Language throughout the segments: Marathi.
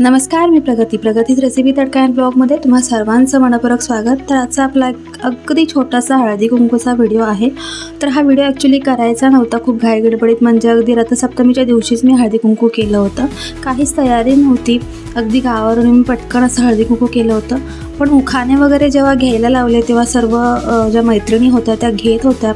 नमस्कार, मी प्रगतीच रेसिपी तडका अँड ब्लॉगमध्ये तुम्हा सर्वांचं मनपूर्वक स्वागत। तर आजचा आपला अगदी छोटासा हळदी कुंकूचा व्हिडिओ आहे। तर हा व्हिडिओ ॲक्च्युली करायचा नव्हता, खूप घाईगडबडीत, म्हणजे अगदी रथसप्तमीच्या दिवशीच मी हळदी कुंकू केलं होतं। काहीच तयारी नव्हती, अगदी गावावरून मी पटकन असं हळदी कुंकू केलं होतं। पण उखाणे वगैरे जेव्हा घ्यायला लावले तेव्हा सर्व ज्या मैत्रिणी होत्या त्या घेत होत्या,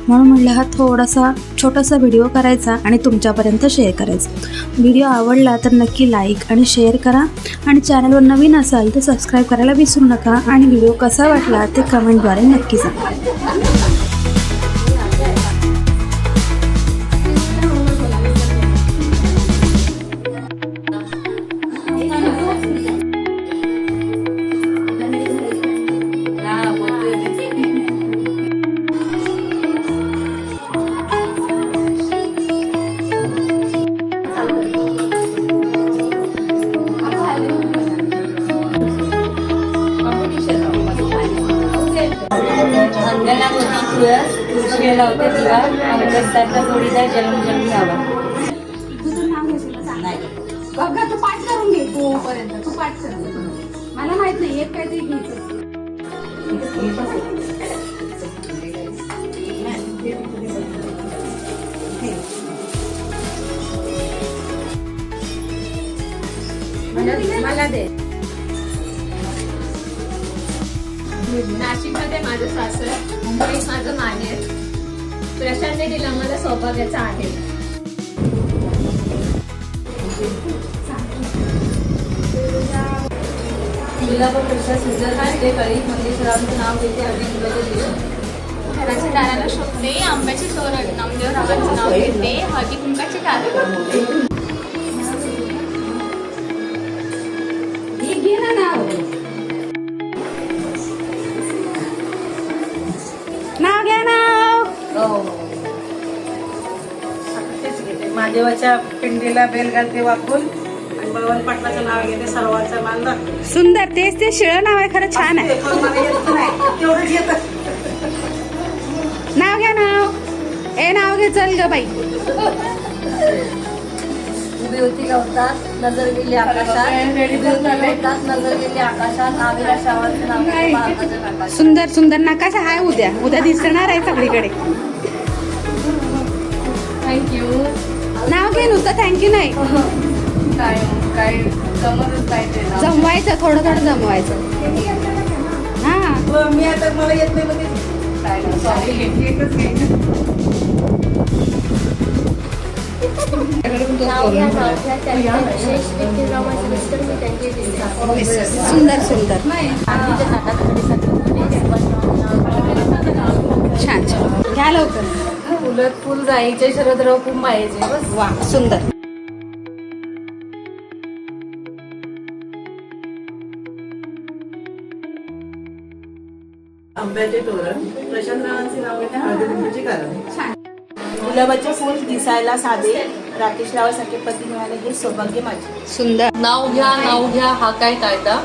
म्हणून म्हटलं हा थोडासा छोटासा व्हिडिओ करायचा आणि तुमच्यापर्यंत शेअर करायचा। व्हिडिओ आवडला तर नक्की लाईक आणि शेअर करा, आणि चॅनलवर नवीन असाल तर सबस्क्राईब करायला विसरू नका, आणि व्हिडिओ कसा वाटला ते कमेंटद्वारे नक्की सांगा। तुळशी लावते तिला अंगस्ताचा जोडीदार जन्मजन्मी हवा। तुझं नाव घेतलं नाही बघा, तू पाठ करून घे, तोपर्यंत तू पाठ कर। मला माहित नाही एक काहीतरी घ्यायचं। मला दे। नाशिकमध्ये माझं सासर, मुंबईत माझं माहेर, प्रशांतने दिला मला सौभाग्याचा आहे। तुला पण पेक्षा सुंदर दिसते, कळी मंगेशरावांचं नाव घेते, हळदी कुंकवाच्या दिवशी घराच्या दाराला शोभते, आंब्याचे तोरण, नामदेव रावांचं नाव घेते, हळदी कुंकाची दारं। घे ना नाव, नाव घ्या नाव। महादेवाच्या पिंडीला बेल घालते वाकून, आणि बळवंत पाटलाचं नाव घेते, सर्वांचं मान दाखवते। सुंदर, तेच ते शिळं नाव आहे, खरं छान आहे। तेवढंच येतं। नाव घ्या नाव, ए नाव घे, चल ग बाई। उभी होती गवतात, नजर गेली आकाशात, नजर गेली आकाशात, आविरा श्रावांचं नाव घेते, महाकाचं आकाश। सुंदर सुंदर नकाशा आहे, उद्या दिसणार आहे सगळीकडे। थँक्यू। नाव घे, नुसतं थँक्यू नाही, काय जमतच नाही ते नाव। जमवायचं, थोडं जमवायचं। हा, मी आता मला येत नाही मध्ये काय नाव, सॉरी एकच घ्यायचं। सुंदर सुंदर, छान छान, घ्या लवकर। उलट फुल जायचे, शरदराव खूप मायाचे, बस। वा, सुंदर। आंब्याचे तोरण, प्रशांतरावांचे नाव घेते, हळदी कुंकवाची कारण। गुलाबाचे फूल दिसायला साधे, राकेश रावासारखे पती मिळाले हे सौभाग्य माझे। सुंदर। नाव घ्या हा काय कायदा,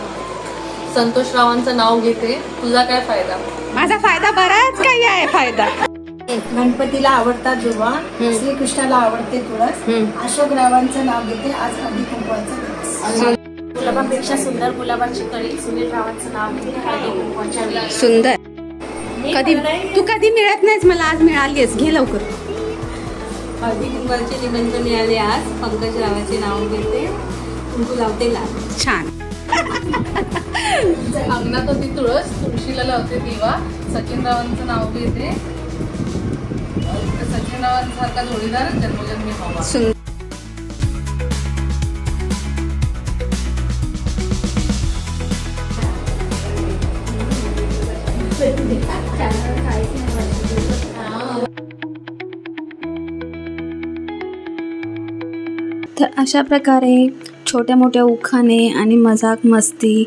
संतोष रावांचं नाव घेते, तुझा काय फायदा। माझा फायदा बराच काही आहे, फायदा। गणपतीला आवडतात दुर्वा, श्रीकृष्णाला आवडते तुळस, अशोक रावांचं नाव घेते, आज हळदी कुंकवाचा दिवस। गुलाबापेक्षा सुंदर गुलाबाची कळी, सुनील रावांचं नाव घेते, हळदी कुंकवाच्या वेळी। सुंदर। तू कधी मिळत नाहीस, मला आज मिळालीस, घे लवकर। हळदी कुंकवाचे निबंध मिळाले आज, पंकज रावांचे नाव घेते, कुंकू लावते लाल। छान। अंगणात होती तुळस, तुळशीला लावते दिवा, सचिन रावांचं नाव घेते, सचिन रावांसारखा जोडीदार जन्मजन्मी हवा। सुंदर। तर अशा प्रकारे छोट्या मोठ्या उखाणे आणि मजाक मस्ती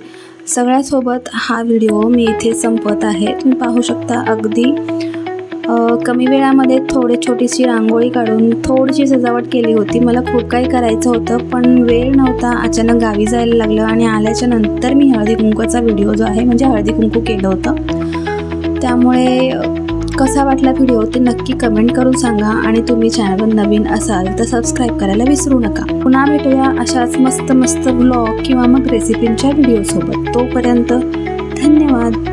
सगळ्यासोबत हा व्हिडिओ मी इथे संपवत आहे। तुम्ही पाहू शकता अगदी कमी वेळामध्ये छोटीशी रांगोळी काढून थोडीशी सजावट केली होती। मला खूप काही करायचं होतं पण वेळ नव्हता, अचानक गावी जायला लागलं, आणि आल्याच्या नंतर मी हळदी कुंकवाचा व्हिडिओ जो आहे म्हणजे हळदी कुंकू केलं होतं, त्यामुळे कसा वाटला व्हिडिओ ते नक्की कमेंट करून सांगा आणि तुम्ही चॅनलवर नवीन असाल तर सबस्क्राईब करायला विसरू नका. पुन्हा भेटूया अशाच मस्त मस्त व्लॉग किंवा मग रेसिपींच्या व्हिडिओसोबत. तोपर्यंत धन्यवाद.